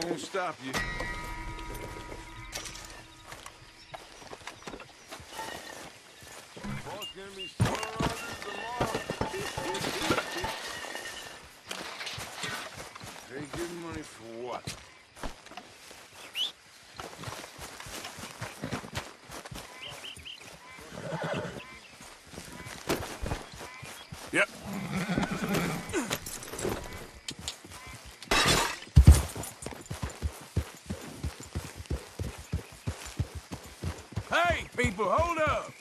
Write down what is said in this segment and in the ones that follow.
won't stop you. Boss gonna be sore on this tomorrow. Take your money for what? Yep. Hey, people, hold up!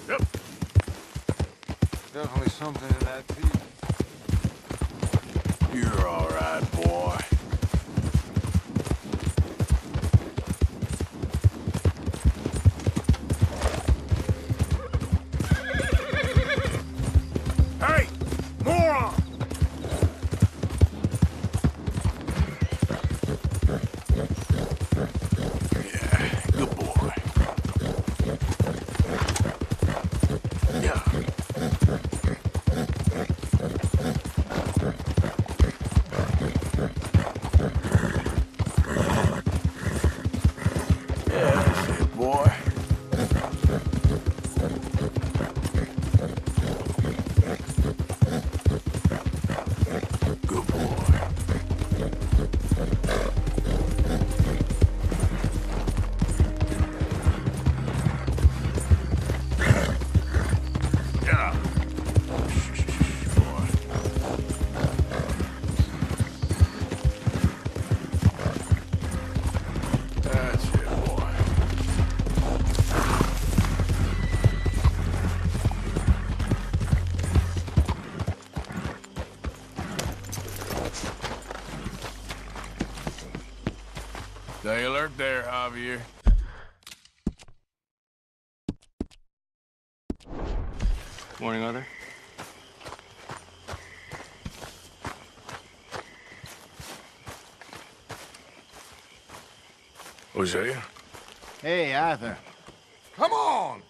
Yep. Definitely something in that teeth. You're all right, boy. Hey! Moron! Yeah, good boy. Yeah. Yeah, that's it, boy. Good boy. Yeah. Shh, boy. That's it, boy. Stay alert there, Javier. Morning, Arthur. Hosea? Hey, Arthur. Come on!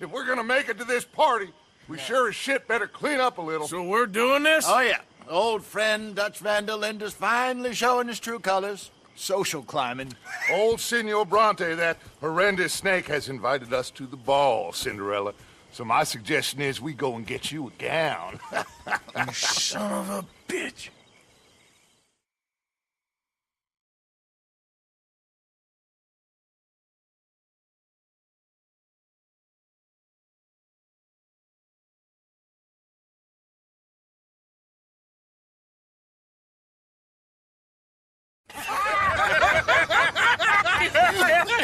If we're gonna make it to this party, we sure as shit better clean up a little. So we're doing this? Oh, yeah. Old friend Dutch Van der Linde's finally showing his true colors. Social climbing. Old Senor Bronte, that horrendous snake, has invited us to the ball, Cinderella. So my suggestion is we go and get you a gown. You son of a bitch.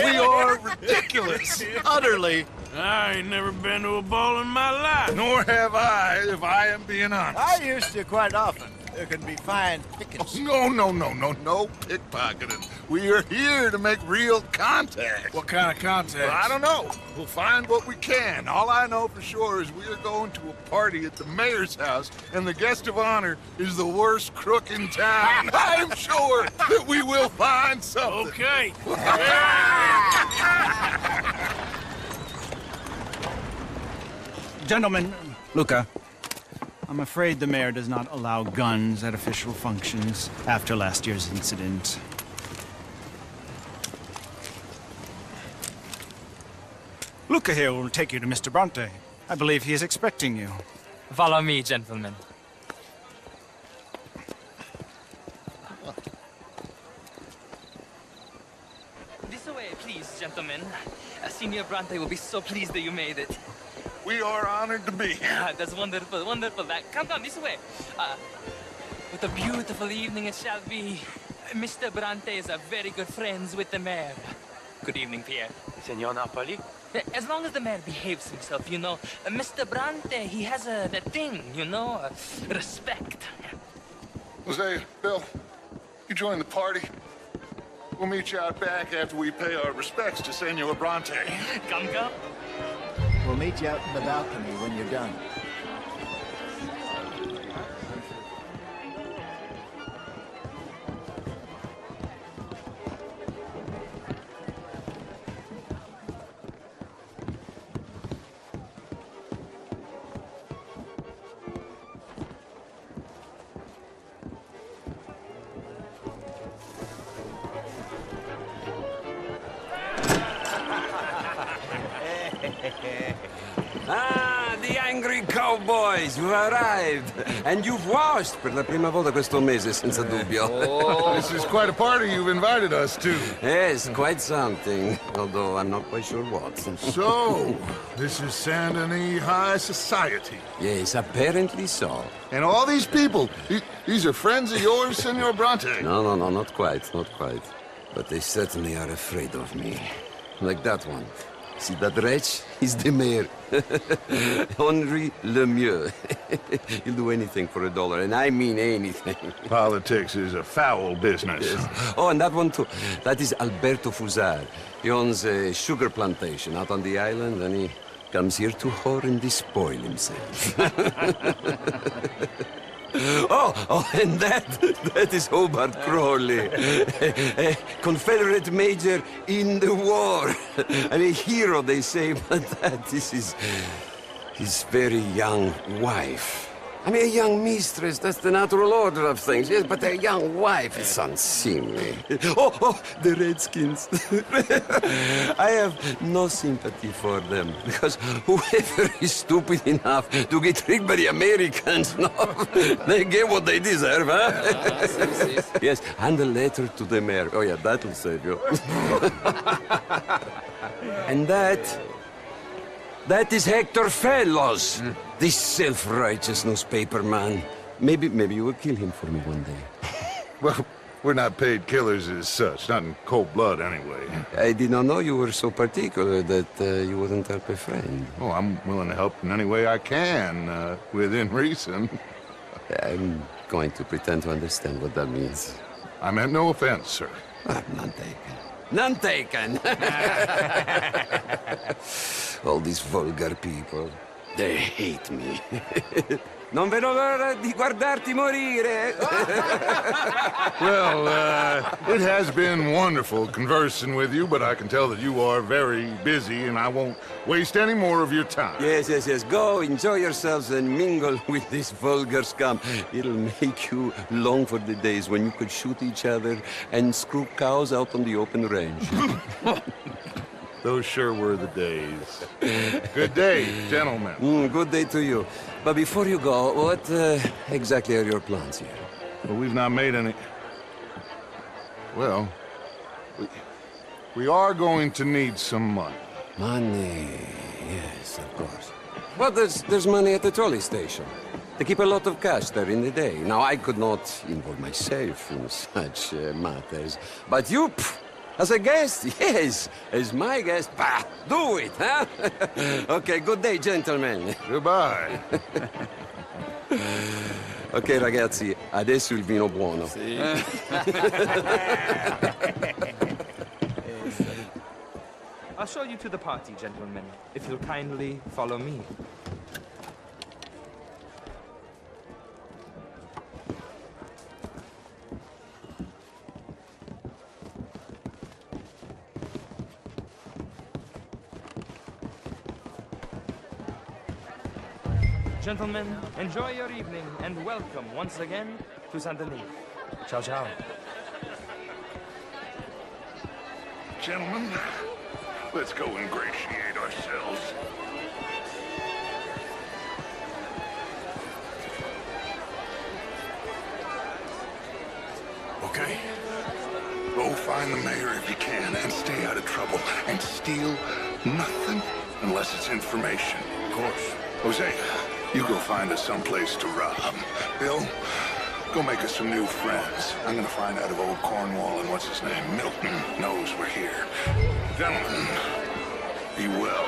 We are ridiculous. Utterly. I ain't never been to a ball in my life. Nor have I, if I am being honest. I used to quite often. There can be fine pickings. No pickpocketing. We are here to make real contact. What kind of contact? Well, I don't know. We'll find what we can. All I know for sure is we are going to a party at the mayor's house, and the guest of honor is the worst crook in town. I'm sure that we will find something. Okay. Gentlemen, Luca, I'm afraid the mayor does not allow guns at official functions after last year's incident. Luca here will take you to Mr. Bronte. I believe he is expecting you. Follow me, gentlemen. This way, please, gentlemen. Senior Bronte will be so pleased that you made it. We are honored to be here. That's wonderful, wonderful. Come, this way. What a beautiful evening it shall be. Mr. Bronte is very good friends with the mayor. Good evening, Pierre. Senor Napoli? As long as the mayor behaves himself, you know. Mr. Bronte, he has that thing, you know, respect. Jose, Bill, you join the party. We'll meet you out back after we pay our respects to Senor Bronte. Come. We'll meet you out in the balcony when you're done. Ah, the angry cowboys, you've arrived. And you've washed per la prima volta questo mese, senza dubbio. This is quite a party you've invited us to. Yes, quite something. Although I'm not quite sure what. So, this is Saint Denis High Society. Yes, apparently so. And all these people, these are friends of yours, Senor Bronte? No, not quite, not quite. But they certainly are afraid of me. Like that one. See that wretch? He's the mayor. Henri Lemieux. He'll do anything for $1, and I mean anything. Politics is a foul business. Yes. Oh, and that one too. That is Alberto Fusar. He owns a sugar plantation out on the island, and he comes here to whore and despoil himself. Oh, and that is Hobart Crawley, a Confederate major in the war, and a hero, they say, but that is his very young wife. I mean, a young mistress, that's the natural order of things, yes, but a young wife is unseemly. Oh, the Redskins. I have no sympathy for them, because whoever is stupid enough to get tricked by the Americans, no, they get what they deserve, huh? Yes, and a letter to the mayor. Oh, yeah, that'll save you. And that is Hector Fellows. This self-righteous newspaper man. Maybe you will kill him for me one day. Well, we're not paid killers as such, not in cold blood anyway. I did not know you were so particular that you wouldn't help a friend. Oh, I'm willing to help in any way I can, within reason. I'm going to pretend to understand what that means. I meant no offense, sir. None taken. None taken! All these vulgar people, they hate me. Non vedo l'ora di guardarti morire. Well, it has been wonderful conversing with you, but I can tell that you are very busy, and I won't waste any more of your time. Yes. Go, enjoy yourselves, and mingle with this vulgar scum. It'll make you long for the days when you could shoot each other and screw cows out on the open range. Those sure were the days. Good day, gentlemen. Good day to you. But before you go, what exactly are your plans here? Well, we've not made any... Well, we are going to need some money. Money, yes, of course. Well, there's money at the trolley station. They keep a lot of cash there in the day. Now, I could not involve myself in such matters. But you, as a guest, yes, as my guest, bah, do it, huh? Okay, good day, gentlemen. Goodbye. Ok, ragazzi, adesso il vino buono. Sì. I'll show you to the party, gentlemen, if you'll kindly follow me. Gentlemen, enjoy your evening and welcome once again to Saint Denis. Ciao, ciao. Gentlemen, let's go ingratiate ourselves. Okay. Go find the mayor if you can and stay out of trouble. And steal nothing unless it's information. Of course. Jose, you go find us someplace to rob. Bill, go make us some new friends. I'm gonna find out if old Cornwall and what's his name, Milton, knows we're here. Gentlemen, be well.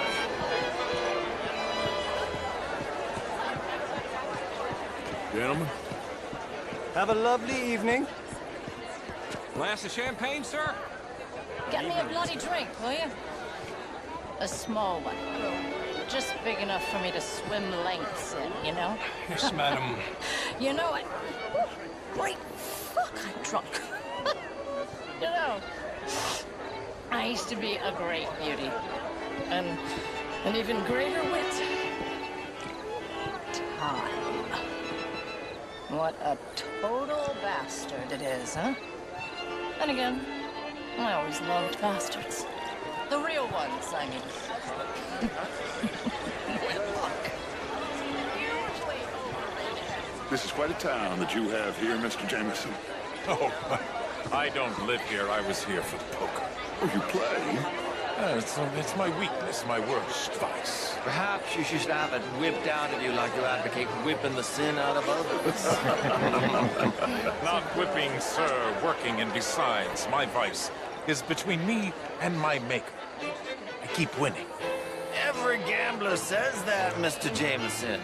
Gentlemen? Have a lovely evening. Glass of champagne, sir? Get me a bloody drink, will you? A small one. Just big enough for me to swim lengths in, you know? Yes, madam. You know what? Great fuck, I'm drunk. You know, I used to be a great beauty. And an even greater wit. Time. What a total bastard it is, huh? And again, I always loved bastards. The real one, Simon. This is quite a town that you have here, Mr. Jameson. Oh, I don't live here. I was here for the poker. Oh, you play? It's my weakness, my worst vice. Perhaps you should have it whipped out of you like you advocate whipping the sin out of others. Not whipping, sir, working, and besides, my vice is between me and my maker. I keep winning. Every gambler says that, Mr. Jameson.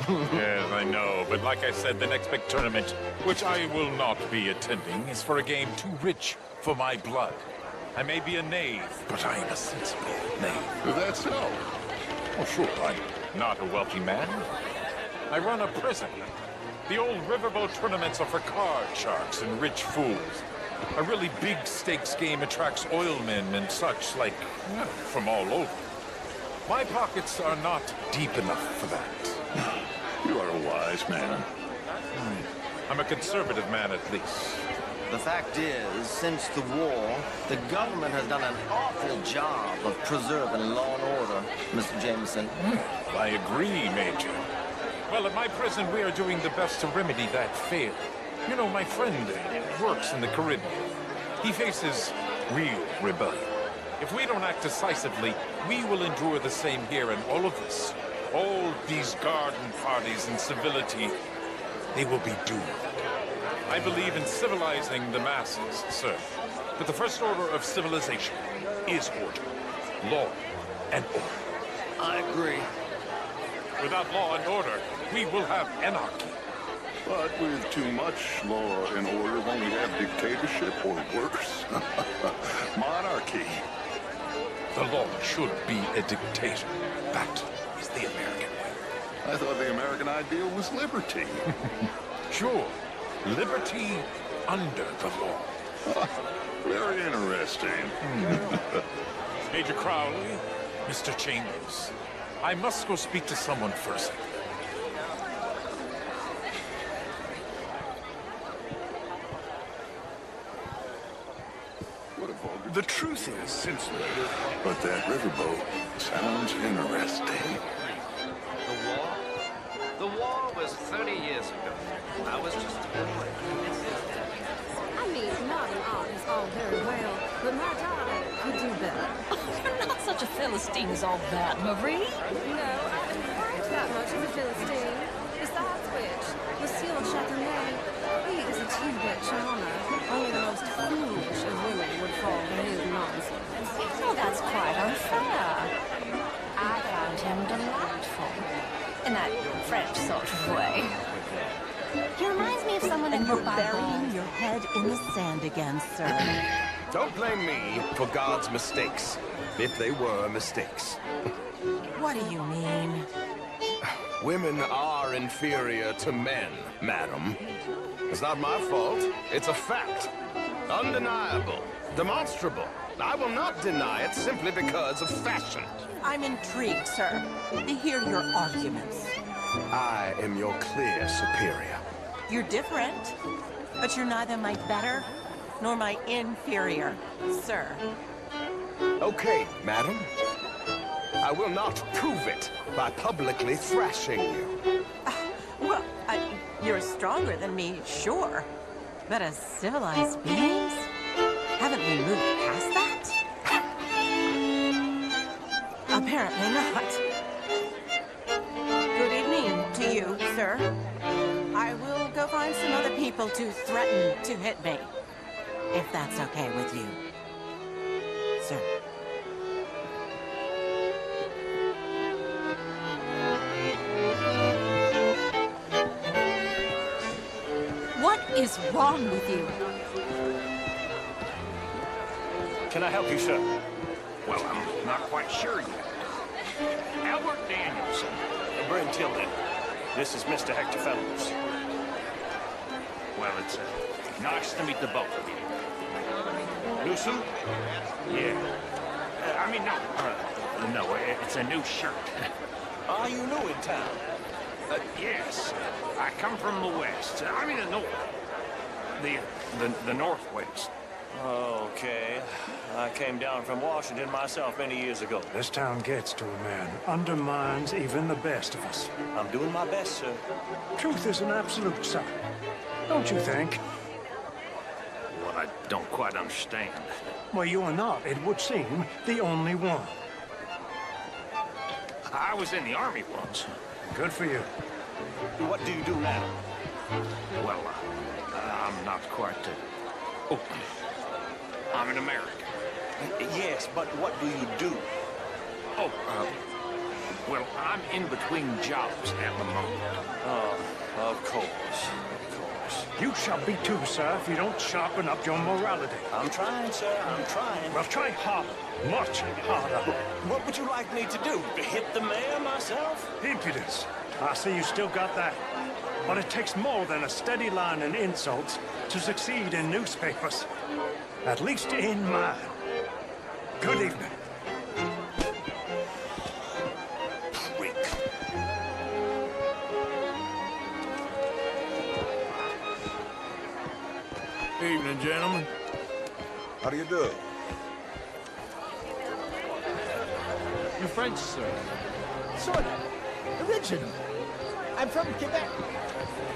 Yes, I know, but like I said, the next big tournament, which I will not be attending, is for a game too rich for my blood. I may be a knave, but I am a sensible knave. Is that so? Oh, sure, I'm not a wealthy man. I run a prison. The old riverboat tournaments are for card sharks and rich fools. A really big stakes game attracts oilmen and such, like, from all over. My pockets are not deep enough for that. You are a wise man. I'm a conservative man, at least. The fact is, since the war, the government has done an awful job of preserving law and order, Mr. Jameson. I agree, Major. Well, at my prison, we are doing the best to remedy that fail. You know, my friend works in the Caribbean. He faces real rebellion. If we don't act decisively, we will endure the same here, and all of this, all these garden parties and civility, they will be doomed. I believe in civilizing the masses, sir. But the first order of civilization is order. Law and order. I agree. Without law and order, we will have anarchy. But with too much law and order, won't we have dictatorship or worse? Monarchy. The law should be a dictator. That is the American way. I thought the American ideal was liberty. Sure, liberty under the law. Very interesting. Major Crowley, Mr. Chambers, I must go speak to someone first. What a vulgar... The truth is, since But that riverboat sounds interesting. The war? The war was 30 years ago. I was just a boy. I mean, modern art is all very well, but my daughter could do better. You're not such a Philistine as all that, Marie. No, I ain't that much of a Philistine. Besides which, Monsieur Châteauneuf, he is a two-bit charmer. Only the most foolish of women would fall for his nonsense. Oh, that's quite unfair. I found him delightful. In that French sort of way. He reminds me of someone in You're the Bible. burying your head in the sand again, sir. Don't blame me for God's mistakes, if they were mistakes. What do you mean? Women are inferior to men, madam. It's not my fault. It's a fact. Undeniable. Demonstrable. I will not deny it simply because of fashion. I'm intrigued, sir, to hear your arguments. I am your clear superior. You're different, but you're neither my better nor my inferior, sir. Okay, madam. I will not prove it by publicly thrashing you. Well, you're stronger than me, sure. But as civilized beings, haven't we moved past that? Apparently not. Good evening to you, sir. I will go find some other people to threaten to hit me, if that's okay with you, sir. What is wrong with you? Can I help you, sir? Well, I'm not quite sure yet. Albert Danielson. Bryn Tilden. This is Mr. Hector Fellows. Well, it's nice to meet the both of you. Newsom? Yeah. No, it's a new shirt. Are you new in town? Yes. I come from the west. I mean the north. The northwest. Okay. I came down from Washington myself many years ago. This town gets to a man, undermines even the best of us. I'm doing my best, sir. Truth is an absolute, son. Don't you think? What I don't quite understand. Well, you are not, it would seem, the only one. I was in the Army once. Good for you. What do you do now? Well, I'm not quite... Oh, I'm an American. Yes, but what do you do? Oh, well, I'm in between jobs at the moment. Oh, of course. You shall be too, sir, if you don't sharpen up your morality. I'm trying, sir. I'm trying. Well, try harder. Much harder. What would you like me to do? To hit the mayor myself? Impudence. I see you still got that. But it takes more than a steady line and insults to succeed in newspapers. At least in mine. Good evening. Prick. Evening, gentlemen. How do you do? You French, sir? Sort of. Original. I'm from Quebec,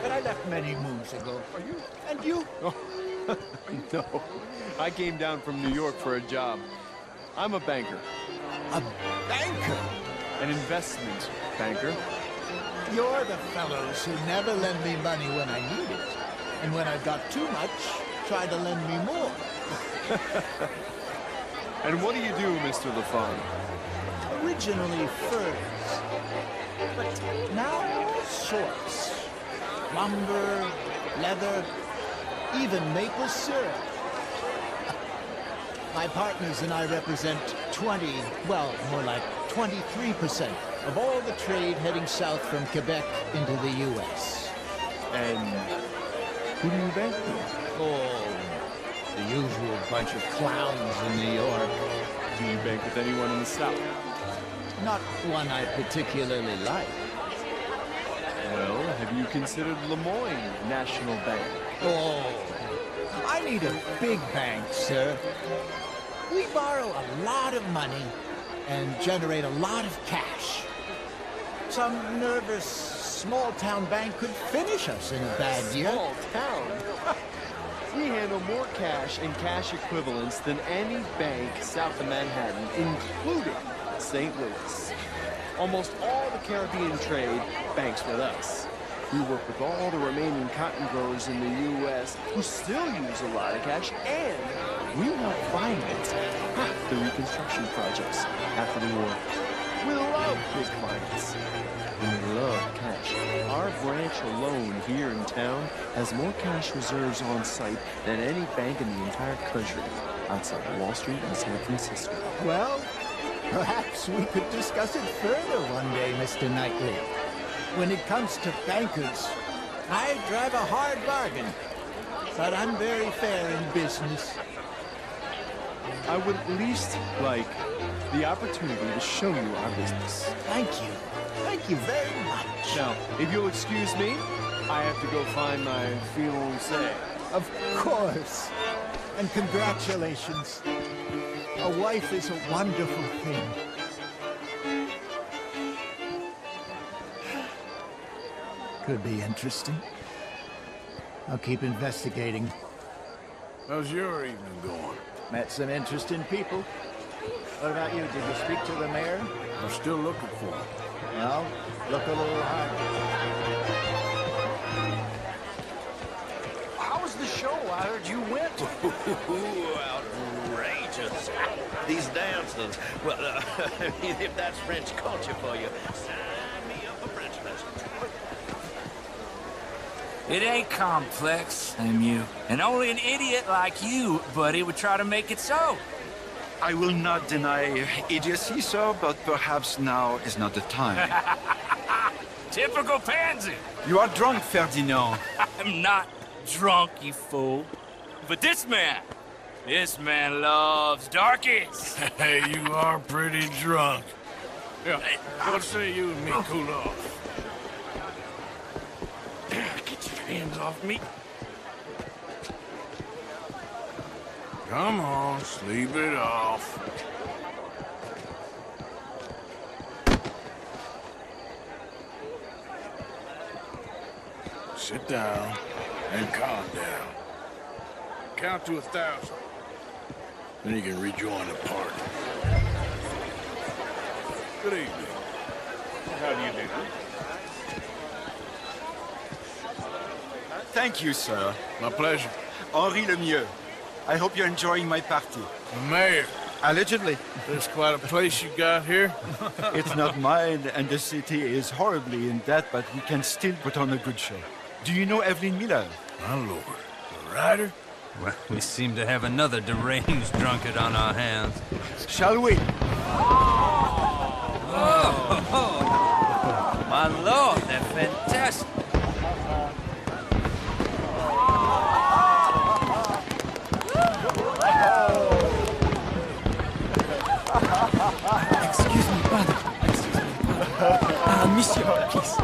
but I left many moons ago. Are you? And you? Oh, no. I came down from New York for a job. I'm a banker. A banker? An investment banker. You're the fellows who never lend me money when I need it. And when I've got too much, try to lend me more. And what do you do, Mr. LaFawn? Originally furs, but now all sorts. Lumber, leather, even maple syrup. My partners and I represent 20, well, more like 23% of all the trade heading south from Quebec into the U.S. And who do you bank with? Oh, the usual bunch of clowns in New York. Do you bank with anyone in the South? Not one I particularly like. Well, have you considered Lemoyne National Bank? Oh, I need a big bank, sir. We borrow a lot of money and generate a lot of cash. Some nervous small-town bank could finish us in a bad year. Small town? We handle more cash and cash equivalents than any bank south of Manhattan, including St. Louis. Almost all the Caribbean trade banks with us. We work with all the remaining cotton growers in the U.S. who still use a lot of cash, and we help finance half the reconstruction projects after the war. We love big clients. We love cash. Our branch alone here in town has more cash reserves on site than any bank in the entire country, outside Wall Street and San Francisco. Well, perhaps we could discuss it further one day, Mr. Knightley. When it comes to bankers, I drive a hard bargain, but I'm very fair in business. I would at least like the opportunity to show you our business. Thank you. Thank you very much. Now, if you'll excuse me, I have to go find my fiancée. Of course. And congratulations. A wife is a wonderful thing. Could be interesting. I'll keep investigating. How's your evening going? Met some interesting people. What about you? Did you speak to the mayor? I'm still looking for him. Well, look a little harder. How was the show? I heard you went. Outrageous. These dances. Well, if that's French culture for you, sign me up for French lessons. It ain't complex, MU. And only an idiot like you, buddy, would try to make it so. I will not deny idiocy, sir, but perhaps now is not the time. Typical pansy. You are drunk, Ferdinand. I'm not drunk, you fool. But this man loves darkies. Hey, you are pretty drunk. Yeah, what say you and me cool off? Get your hands off me. Come on, sleep it off. Sit down and calm down. Count to 1,000. Then you can rejoin the party. Good evening. How do you do? Thank you, sir. My pleasure. Henri Lemieux. I hope you're enjoying my party. The mayor. Allegedly. There's quite a place you got here. It's not mine, and the city is horribly in debt, but we can still put on a good show. Do you know Evelyn Miller? My lord. The writer? Well, we seem to have another deranged drunkard on our hands. Shall we? Oh, my lord, they're fantastic. Excuse me, brother. Excuse me, brother. Monsieur, please.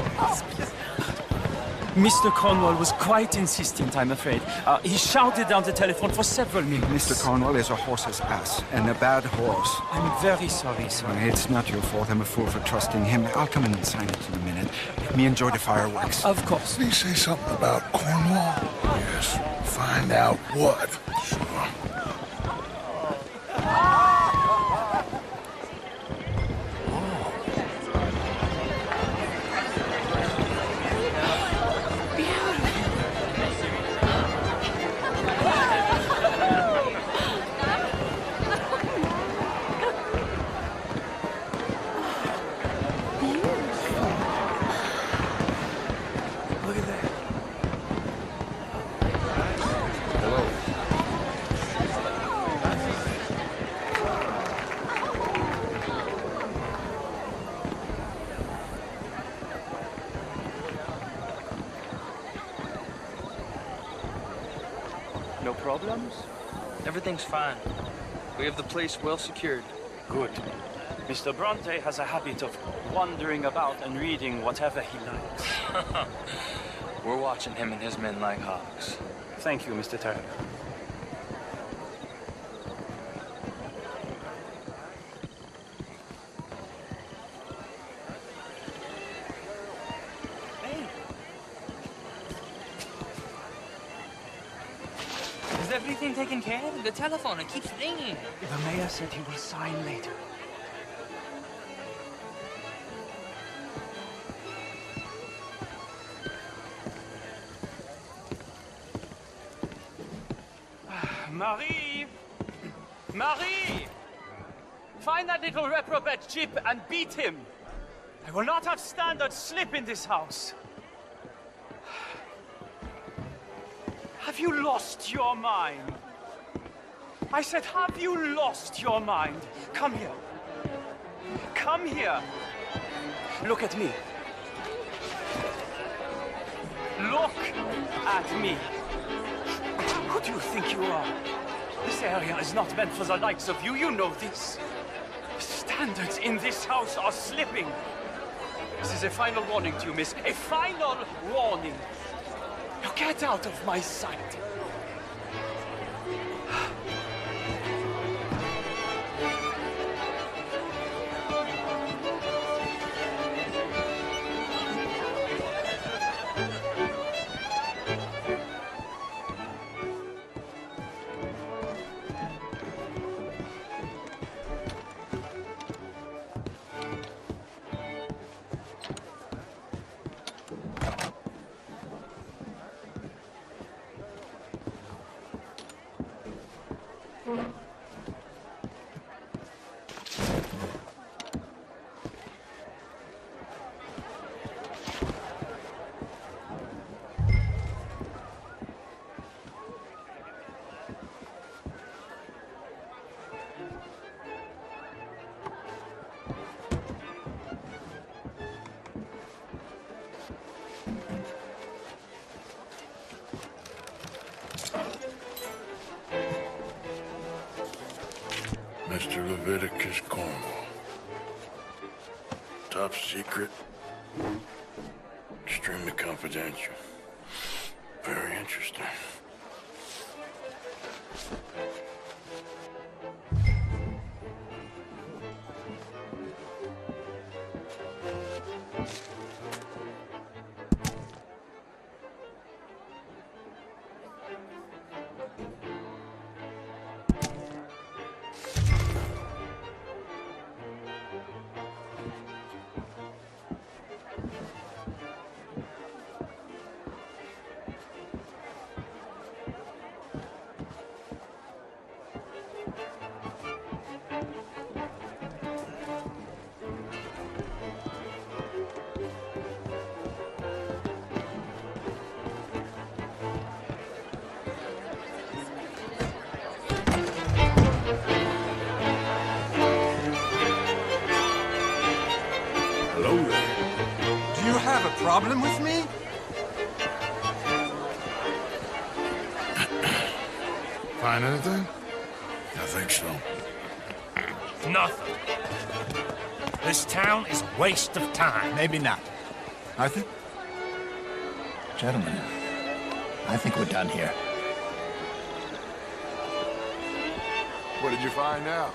Mr. Cornwall was quite insistent, I'm afraid. He shouted down the telephone for several minutes. Mr. Cornwall is a horse's ass, and a bad horse. I'm very sorry, sir. It's not your fault. I'm a fool for trusting him. I'll come in and sign it in a minute. Let me enjoy the fireworks. Of course. Did he say something about Cornwall? Yes. Find out what. Sure. No problems? Everything's fine. We have the place well secured. Good. Mr. Bronte has a habit of wandering about and reading whatever he likes. We're watching him and his men like hawks. Thank you, Mr. Turner. Is everything taken care of? The telephone, it keeps ringing. The mayor said he will sign later. Marie! Marie! Find that little reprobate Chip and beat him. I will not have standards slip in this house. Have you lost your mind? I said, have you lost your mind? Come here. Come here. Look at me. Look at me. Who do you think you are? This area is not meant for the likes of you. You know this. Standards in this house are slipping. This is a final warning to you, miss. A final warning. Now get out of my sight. Mr. Leviticus Cornwall. Top secret. Extremely confidential. Very interesting. Hello there. Do you have a problem with me? Find anything? I think so. Nothing. This town is a waste of time. Maybe not. Arthur? Gentlemen, I think we're done here. What did you find out?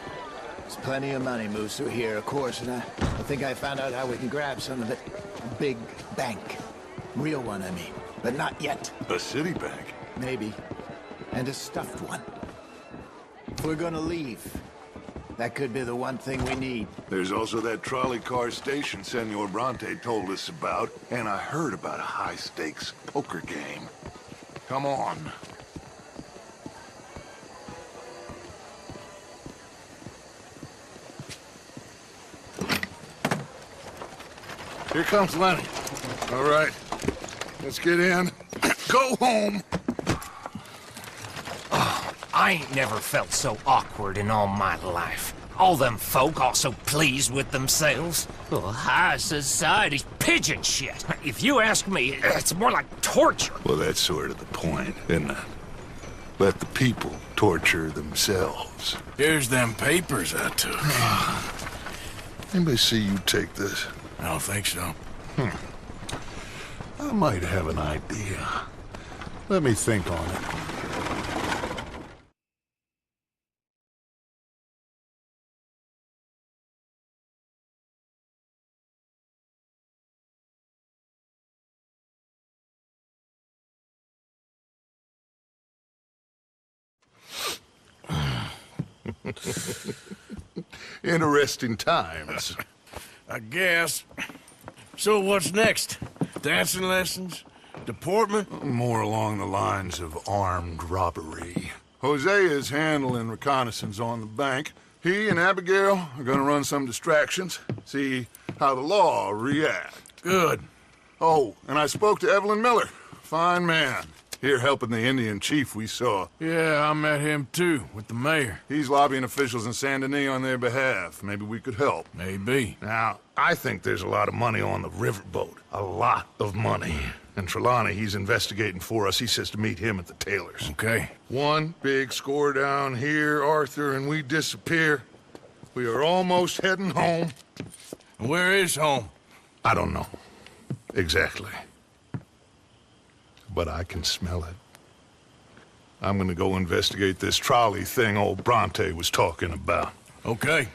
There's plenty of money moves through here, of course, and I think I found out how we can grab some of it. A big bank. Real one, I mean. But not yet. A city bank? Maybe. And a stuffed one. If we're gonna leave, that could be the one thing we need. There's also that trolley car station Senor Bronte told us about, and I heard about a high-stakes poker game. Come on. Here comes Lenny. All right, let's get in. Go home. I ain't never felt so awkward in all my life. All them folk all so pleased with themselves. Oh, high society's pigeon shit. If you ask me, it's more like torture. Well, that's sort of the point, isn't it? Let the people torture themselves. Here's them papers I took. Anybody see you take this? I don't think so. I might have an idea. Let me think on it. Interesting times. I guess. So what's next? Dancing lessons? Deportment? More along the lines of armed robbery. Hosea is handling reconnaissance on the bank. He and Abigail are gonna run some distractions, see how the law reacts. Good. Oh, and I spoke to Evelyn Miller. Fine man. Here helping the Indian chief we saw. Yeah, I met him too, with the mayor. He's lobbying officials in Saint Denis on their behalf. Maybe we could help. Maybe. Now, I think there's a lot of money on the riverboat. A lot of money. And Trelawney, he's investigating for us. He says to meet him at the Taylor's. Okay. One big score down here, Arthur, and we disappear. We are almost heading home. Where is home? I don't know. Exactly. But I can smell it. I'm gonna go investigate this trolley thing old Bronte was talking about. Okay.